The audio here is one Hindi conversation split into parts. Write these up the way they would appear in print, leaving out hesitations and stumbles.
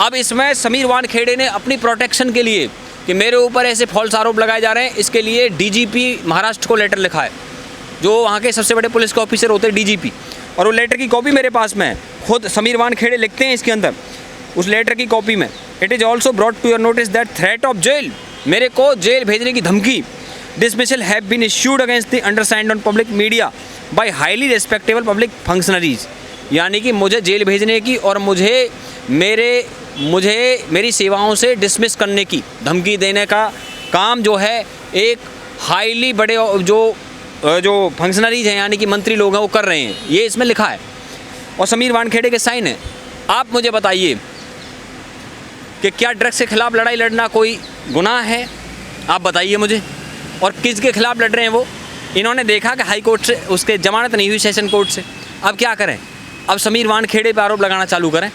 अब इसमें समीर वानखेड़े ने अपनी प्रोटेक्शन के लिए कि मेरे ऊपर ऐसे फॉल्स आरोप लगाए जा रहे हैं, इसके लिए डीजीपी महाराष्ट्र को लेटर लिखा है, जो वहाँ के सबसे बड़े पुलिस के ऑफिसर होते हैं डीजीपी, और वो लेटर की कॉपी मेरे पास में है। खुद समीर वानखेड़े लिखते हैं इसके अंदर, उस लेटर की कॉपी में, it is also brought to your notice that threat of jail, मेरे को जेल भेजने की धमकी, dismissal have been issued against the undersigned on public media by highly respectable public functionaries, यानी कि मुझे जेल भेजने की और मुझे मेरी सेवाओं से डिसमिस करने की धमकी देने का काम जो है एक हाईली बड़े जो फंक्शनरीज हैं यानी कि मंत्री लोग हैं वो कर रहे हैं, ये इसमें लिखा है और समीर वानखेड़े के साइन है। आप मुझे बताइए कि क्या ड्रग्स के खिलाफ लड़ाई लड़ना कोई गुनाह है? आप बताइए मुझे। और किसके खिलाफ लड़ रहे हैं वो? इन्होंने देखा कि हाई कोर्ट से उसके जमानत नहीं हुई सेशन कोर्ट से, अब क्या करें? अब समीर वानखेड़े पर आरोप लगाना चालू करें।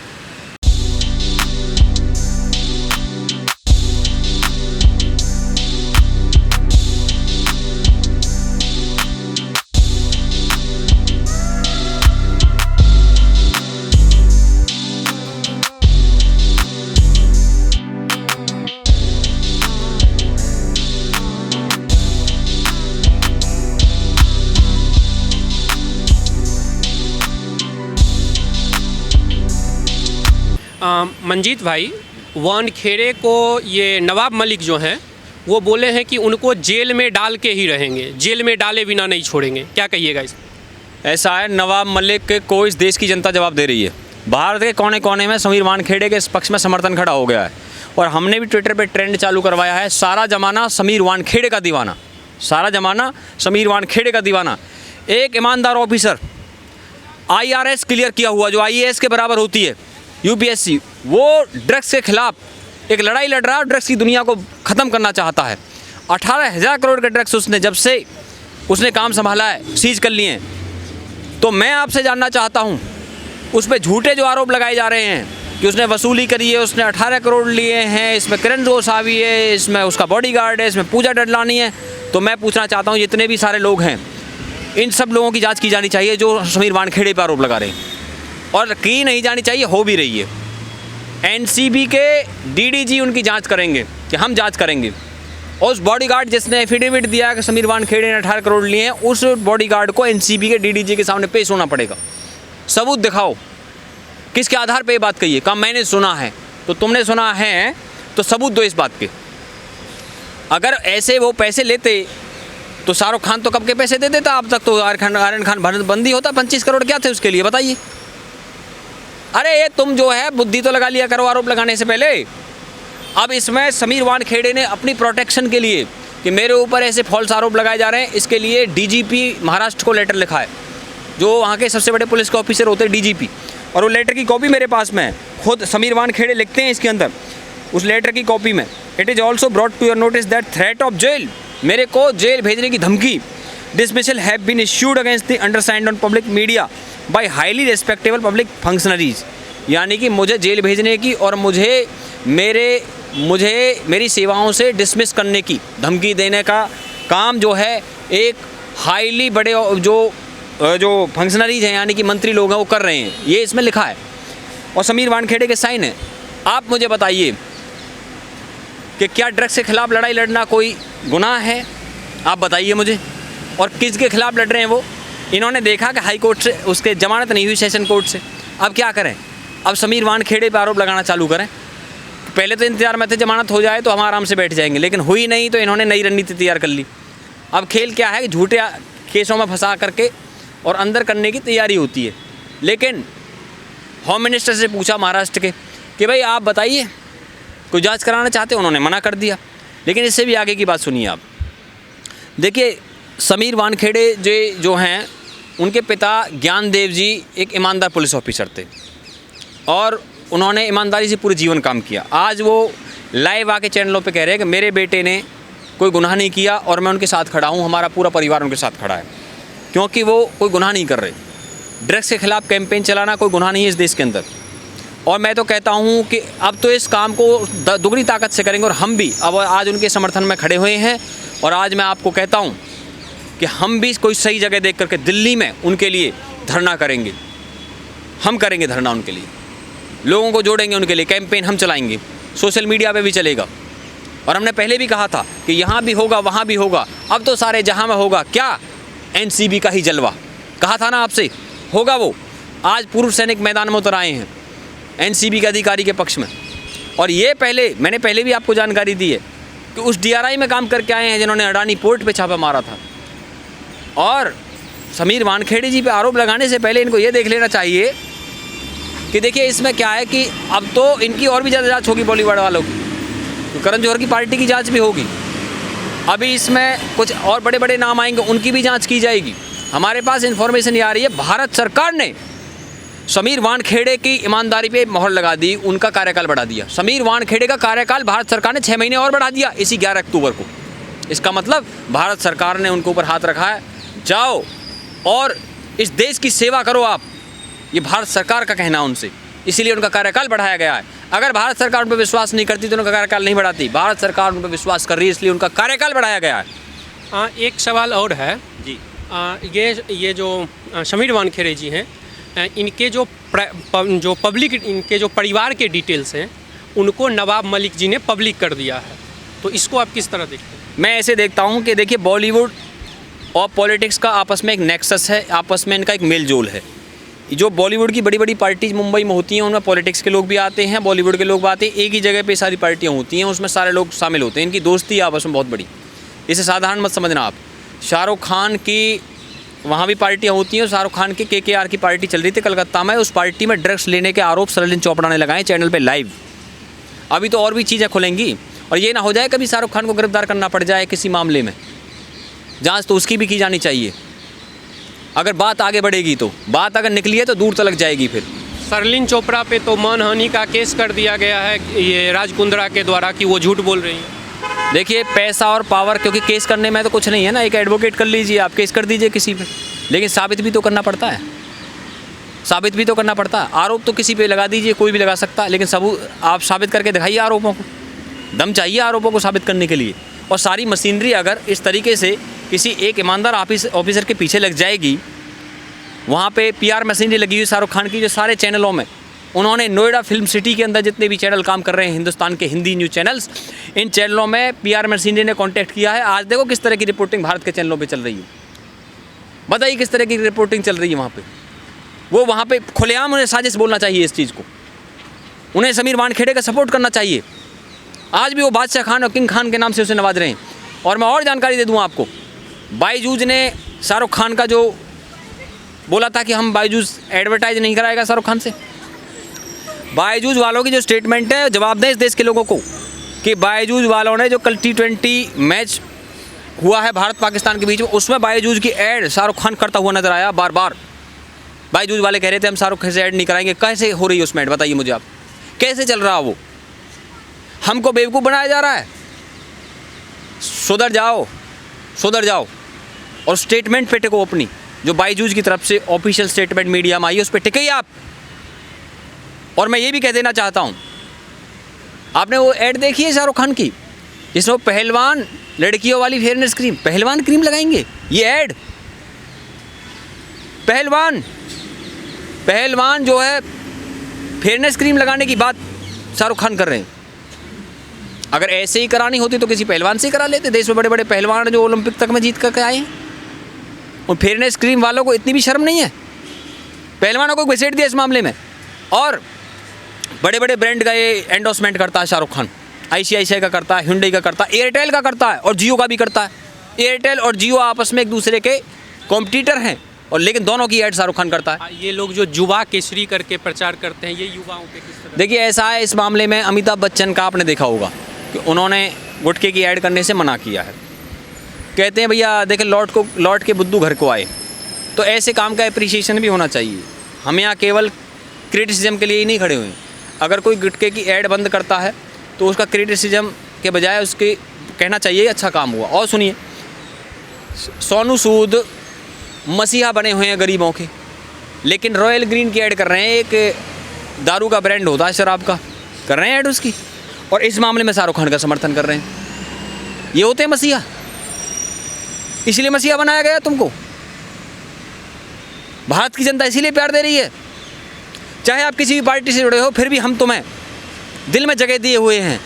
मंजीत भाई, वानखेड़े को ये नवाब मलिक जो हैं वो बोले हैं कि उनको जेल में डाल के ही रहेंगे, जेल में डाले बिना नहीं छोड़ेंगे, क्या कहिएगा इस? ऐसा है, नवाब मलिक को इस देश की जनता जवाब दे रही है। भारत के कोने कोने में समीर वानखेड़े के इस पक्ष में समर्थन खड़ा हो गया है और हमने भी ट्विटर पे ट्रेंड चालू करवाया है, सारा ज़माना समीर वानखेड़े का दीवाना, सारा ज़माना समीर वानखेड़े का दीवाना। एक ईमानदार ऑफिसर, IRS क्लियर किया हुआ जो IAS के बराबर होती है, UPSC, वो ड्रग्स के खिलाफ एक लड़ाई लड़ रहा है, ड्रग्स की दुनिया को ख़त्म करना चाहता है। 18,000 करोड़ के ड्रग्स उसने जब से उसने काम संभाला है सीज कर लिए हैं। तो मैं आपसे जानना चाहता हूँ, उस पर झूठे जो आरोप लगाए जा रहे हैं कि उसने वसूली करी है, उसने 18 करोड़ लिए हैं, इसमें किरण गोसावी है, इसमें उसका बॉडीगार्ड है, इसमें पूजा डडलानी है, तो मैं पूछना चाहता हूँ जितने भी सारे लोग हैं इन सब लोगों की जाँच की जानी चाहिए जो समीर वानखेड़े पर आरोप लगा रहे हैं, और की नहीं जानी चाहिए, हो भी रही है। NCB के DDG उनकी जांच करेंगे कि हम जांच करेंगे। और उस बॉडीगार्ड जिसने एफिडेविट दिया कि समीर वानखेड़े ने 18 करोड़ लिए हैं, उस बॉडीगार्ड को NCB के DDG के सामने पेश होना पड़ेगा। सबूत दिखाओ, किसके आधार पे ये बात कही है? कहा मैंने सुना है, तो तुमने सुना है तो सबूत दो इस बात के। अगर ऐसे वो पैसे लेते तो शाहरुख खान तो कब के पैसे दे देता, अब तक तो आर्यन खान बंदी होता। 25 करोड़ क्या थे उसके लिए, बताइए। अरे ये तुम जो है बुद्धि तो लगा लिया करो आरोप लगाने से पहले। अब इसमें समीर वानखेड़े ने अपनी प्रोटेक्शन के लिए कि मेरे ऊपर ऐसे फॉल्स आरोप लगाए जा रहे हैं, इसके लिए डीजीपी महाराष्ट्र को लेटर लिखा है, जो वहाँ के सबसे बड़े पुलिस के ऑफिसर होते हैं डीजीपी, और वो लेटर की कॉपी मेरे पास में है। खुद समीर वानखेड़े लिखते हैं इसके अंदर, उस लेटर की कॉपी में, it is also brought to your notice that threat of jail, मेरे को जेल भेजने की धमकी, dismissal have been issued against the undersigned on public media by highly respectable public functionaries, यानी कि मुझे जेल भेजने की और मेरी सेवाओं से डिसमिस करने की धमकी देने का काम जो है एक हाईली बड़े जो फंक्शनरीज हैं यानी कि मंत्री लोग हैं वो कर रहे हैं, ये इसमें लिखा है और समीर वानखेड़े के साइन है। आप मुझे बताइए कि क्या ड्रग्स के खिलाफ लड़ाई लड़ना कोई गुनाह है? आप बताइए मुझे। और किसके खिलाफ लड़ रहे हैं वो? इन्होंने देखा कि हाई कोर्ट से उसके जमानत नहीं हुई सेशन कोर्ट से, अब क्या करें? अब समीर वानखेड़े पर आरोप लगाना चालू करें। पहले तो इंतजार में थे जमानत हो जाए तो हम आराम से बैठ जाएंगे, लेकिन हुई नहीं तो इन्होंने नई रणनीति तैयार कर ली। अब खेल क्या है कि झूठे केसों में फंसा करके और अंदर करने की तैयारी होती है। लेकिन होम मिनिस्टर से पूछा महाराष्ट्र के कि भाई आप बताइए कोई जांच कराना चाहते, उन्होंने मना कर दिया। लेकिन इससे भी आगे की बात सुनिए आप। देखिए, समीर वानखेड़े जो हैं उनके पिता ज्ञानदेव जी एक ईमानदार पुलिस ऑफिसर थे और उन्होंने ईमानदारी से पूरे जीवन काम किया। आज वो लाइव आके चैनलों पे कह रहे हैं कि मेरे बेटे ने कोई गुनाह नहीं किया और मैं उनके साथ खड़ा हूँ, हमारा पूरा परिवार उनके साथ खड़ा है, क्योंकि वो कोई गुनाह नहीं कर रहे। ड्रग्स के खिलाफ कैंपेन चलाना कोई गुनाह नहीं है इस देश के अंदर। और मैं तो कहता हूँ कि अब तो इस काम को दुगनी ताकत से करेंगे और हम भी अब आज उनके समर्थन में खड़े हुए हैं। और आज मैं आपको कहता हूँ कि हम भी कोई सही जगह देख करके दिल्ली में उनके लिए धरना करेंगे, हम करेंगे धरना उनके लिए। लोगों को जोड़ेंगे, उनके लिए कैंपेन हम चलाएंगे, सोशल मीडिया पे भी चलेगा। और हमने पहले भी कहा था कि यहाँ भी होगा वहाँ भी होगा, अब तो सारे जहाँ में होगा। क्या एनसीबी का ही जलवा, कहा था ना आपसे, होगा वो। आज पूर्व सैनिक मैदान में उतर आए हैं एनसीबी के अधिकारी के पक्ष में। और ये मैंने पहले भी आपको जानकारी दी है कि उस डीआरआई में काम करके आए हैं जिन्होंने अडानी पोर्ट पे छापा मारा था। और समीर वानखेड़े जी पे आरोप लगाने से पहले इनको ये देख लेना चाहिए कि देखिए इसमें क्या है कि अब तो इनकी और भी ज़्यादा जांच होगी बॉलीवुड वालों की, तो करण जौहर की पार्टी की जांच भी होगी। अभी इसमें कुछ और बड़े बड़े नाम आएंगे, उनकी भी जांच की जाएगी। हमारे पास इन्फॉर्मेशन ये आ रही है भारत सरकार ने समीर वानखेड़े की ईमानदारी पे मोहर लगा दी, उनका कार्यकाल बढ़ा दिया। समीर वानखेड़े का कार्यकाल भारत सरकार ने 6 महीने और बढ़ा दिया इसी 11 अक्टूबर को। इसका मतलब भारत सरकार ने उनके ऊपर हाथ रखा है, जाओ और इस देश की सेवा करो आप। ये भारत सरकार का कहना है उनसे, इसीलिए उनका कार्यकाल बढ़ाया गया है। अगर भारत सरकार उन पर विश्वास नहीं करती तो उनका कार्यकाल नहीं बढ़ाती। भारत सरकार उन पर विश्वास कर रही है, इसलिए उनका कार्यकाल बढ़ाया गया है। एक सवाल और है जी। ये जो समीर वानखेड़े जी हैं, इनके जो पब्लिक, इनके जो परिवार के डिटेल्स हैं उनको नवाब मलिक जी ने पब्लिक कर दिया है, तो इसको आप किस तरह देखते हैं? मैं ऐसे देखता हूँ कि देखिए बॉलीवुड और पॉलिटिक्स का आपस में एक नेक्सस है, आपस में इनका एक मेल जोल है। जो बॉलीवुड की बड़ी बड़ी पार्टीज मुंबई में होती हैं उनमें पॉलिटिक्स के लोग भी आते हैं, बॉलीवुड के लोग भी आते हैं, एक ही जगह पे सारी पार्टियाँ होती हैं, उसमें सारे लोग शामिल होते हैं। इनकी दोस्ती आपस में बहुत बड़ी, इसे साधारण मत समझना आप। शाहरुख खान की वहाँ भी पार्टियाँ होती हैं, शाहरुख खान की KKR की पार्टी चल रही थी कलकत्ता में, उस पार्टी में ड्रग्स लेने के आरोप सरलिन चोपड़ा ने लगाए चैनल पे लाइव। अभी तो और भी चीज़ें खुलेंगी, और ये ना हो जाए कभी शाहरुख खान को गिरफ्तार करना पड़ जाए किसी मामले में, जांच तो उसकी भी की जानी चाहिए। अगर बात आगे बढ़ेगी तो, बात अगर निकली है तो दूर तक जाएगी। फिर सरलिन चोपड़ा पे तो मानहानि का केस कर दिया गया है ये राज कुंद्रा के द्वारा कि वो झूठ बोल रही हैं। देखिए पैसा और पावर, क्योंकि केस करने में तो कुछ नहीं है ना, एक एडवोकेट कर लीजिए आप, केस कर दीजिए किसी पे, लेकिन साबित भी तो करना पड़ता है, साबित भी तो करना पड़ता है। आरोप तो किसी पे लगा दीजिए, कोई भी लगा सकता है, लेकिन सबूत आप साबित करके दिखाइए आरोपों को। दम चाहिए आरोपों को साबित करने के लिए। और सारी मशीनरी अगर इस तरीके से किसी एक ईमानदार ऑफिसर के पीछे लग जाएगी, वहाँ पे PR मशीनरी लगी हुई शाहरुख खान की, जो सारे चैनलों में उन्होंने नोएडा फिल्म सिटी के अंदर जितने भी चैनल काम कर रहे हैं हिंदुस्तान के हिंदी न्यूज़ चैनल्स, इन चैनलों में PR मशीनरी ने कांटेक्ट किया है। आज देखो किस तरह की रिपोर्टिंग भारत के चैनलों पे चल रही है, बताइए किस तरह की रिपोर्टिंग चल रही है वहाँ पे। वो वहाँ पे खुलेआम उन्हें साजिश बोलना चाहिए इस चीज़ को, उन्हें समीर वानखेड़े का सपोर्ट करना चाहिए। आज भी वो बादशाह खान और किंग खान के नाम से उसे नवाज रहे हैं। और मैं और जानकारी दे दूँ आपको, बाईजूज ने शाहरुख खान का जो बोला था कि हम बाईजूज एडवर्टाइज नहीं कराएगा शाहरुख खान से, बाईजूज वालों की जो स्टेटमेंट है, जवाब दें इस देश के लोगों को कि बाईजूज वालों ने जो कल T20 मैच हुआ है भारत पाकिस्तान के बीच में, उसमें बाईजूज की ऐड शाहरुख खान करता हुआ नजर आया बार बार। बाईजूज वाले कह रहे थे हम शाहरुख खान से ऐड नहीं कराएंगे। कैसे हो रही है उसमें ऐड, बताइए मुझे आप, कैसे चल रहा वो? हमको बेवकूफ़ बनाया जा रहा है। सुधर जाओ, सुधर जाओ और स्टेटमेंट पे टिको अपनी, जो बाईजूज की तरफ से ऑफिशियल स्टेटमेंट मीडिया में आई है उस पर टिके आप। और मैं ये भी कह देना चाहता हूँ, आपने वो ऐड देखी है शाहरुख खान की जिसमें वो पहलवान लड़कियों वाली फेयरनेस क्रीम, पहलवान क्रीम लगाएंगे, ये ऐड। पहलवान जो है फेयरनेस क्रीम लगाने की बात शाहरुख खान कर रहे हैं। अगर ऐसे ही करानी होती तो किसी पहलवान से ही करा लेते। देश में बड़े बड़े पहलवान जो ओलंपिक तक में जीत करके आए हैं, और फेयरनेस क्रीम वालों को इतनी भी शर्म नहीं है, पहलवानों को घसीट दिया इस मामले में। और बड़े बड़े ब्रांड का ये एंडोर्समेंट करता है शाहरुख खान, ICICI का करता है, Hyundai का करता है, एयरटेल का करता है और जियो का भी करता है। एयरटेल और जियो आपस में एक दूसरे के कॉम्पिटिटर हैं, और लेकिन दोनों की ऐड शाहरुख खान करता है। ये लोग जो युवा केसरी करके प्रचार करते हैं, ये युवाओं पे किस तरह? देखिए ऐसा है, इस मामले में अमिताभ बच्चन का आपने देखा होगा कि उन्होंने गुटखे की ऐड करने से मना किया है। कहते हैं भैया देखें लौट के बुद्धू घर को आए। तो ऐसे काम का अप्रिसिएशन भी होना चाहिए। हम यहाँ केवल क्रिटिसिज्म के लिए ही नहीं खड़े हुए हैं। अगर कोई गुटखे की ऐड बंद करता है तो उसका क्रिटिसिज्म के बजाय उसके कहना चाहिए अच्छा काम हुआ। और सुनिए, सोनू सूद मसीहा बने हुए हैं गरीबों के, लेकिन रॉयल ग्रीन की ऐड कर रहे हैं, एक दारू का ब्रांड होता है शराब का, कर रहे हैं ऐड उसकी, और इस मामले में शाहरुख खान का समर्थन कर रहे हैं। ये होते हैं मसीहा, इसलिए मसीहा बनाया गया तुमको। भारत की जनता इसीलिए प्यार दे रही है। चाहे आप किसी भी पार्टी से जुड़े हो, फिर भी हम तुम्हें दिल में जगह दिए हुए हैं।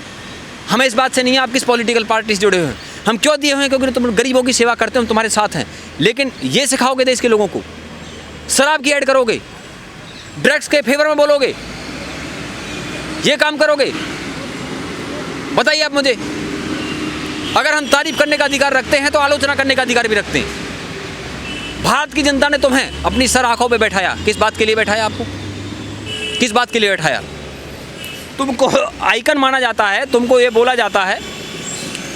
हमें इस बात से नहीं है आप किस पॉलिटिकल पार्टी से जुड़े हुए हैं, हम क्यों दिए हुए हैं, क्योंकि तुम गरीबों की सेवा करते हो, हम तुम्हारे साथ हैं। लेकिन ये सिखाओगे देश के लोगों को, शराब की ऐड करोगे, ड्रग्स के फेवर में बोलोगे, ये काम करोगे, बताइए आप मुझे। अगर हम तारीफ करने का अधिकार रखते हैं तो आलोचना करने का अधिकार भी रखते हैं। भारत की जनता ने तुम्हें अपनी सर आंखों पे बैठाया, किस बात के लिए बैठाया आपको, किस बात के लिए बैठाया? तुमको आइकन माना जाता है, तुमको ये बोला जाता है,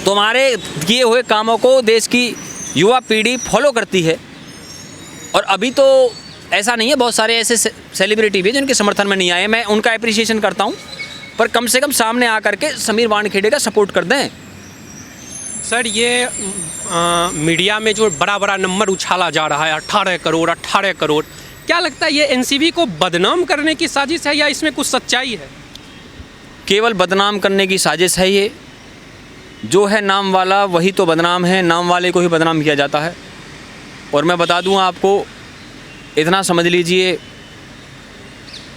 तुम्हारे किए हुए कामों को देश की युवा पीढ़ी फॉलो करती है। और अभी तो ऐसा नहीं है, बहुत सारे ऐसे सेलिब्रिटी भी हैं जिनके समर्थन में नहीं आए, मैं उनका अप्रिसिएशन करता हूँ, पर कम से कम सामने आकर के समीर वानखेड़े का सपोर्ट कर दें। सर ये मीडिया में जो बड़ा बड़ा नंबर उछाला जा रहा है 18 करोड़ 18 करोड़, क्या लगता है ये एनसीबी को बदनाम करने की साजिश है या इसमें कुछ सच्चाई है? केवल बदनाम करने की साजिश है ये। जो है नाम वाला वही तो बदनाम है, नाम वाले को ही बदनाम किया जाता है। और मैं बता दूं आपको, इतना समझ लीजिए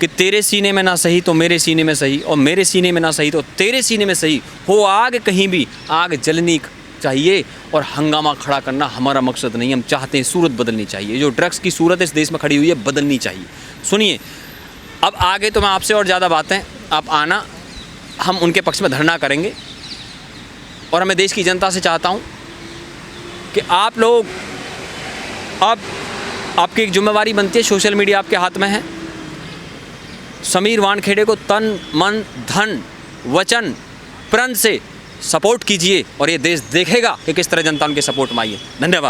कि तेरे सीने में ना सही तो मेरे सीने में सही, और मेरे सीने में ना सही तो तेरे सीने में सही हो। आग कहीं भी आग जलनी चाहिए, और हंगामा खड़ा करना हमारा मकसद नहीं। हम चाहते हैं सूरत बदलनी चाहिए, जो ड्रग्स की सूरत इस देश में खड़ी हुई है बदलनी चाहिए। सुनिए, अब आगे तो मैं आपसे और ज़्यादा बातें, आप आना, हम उनके पक्ष में धरना करेंगे। और मैं देश की जनता से चाहता हूँ कि आप लोग, अब आपकी एक जिम्मेवारी बनती है, सोशल मीडिया आपके हाथ में है, समीर वानखेड़े को तन मन धन वचन प्रण से सपोर्ट कीजिए, और ये देश देखेगा कि किस तरह जनता उनके सपोर्ट में आई है। धन्यवाद।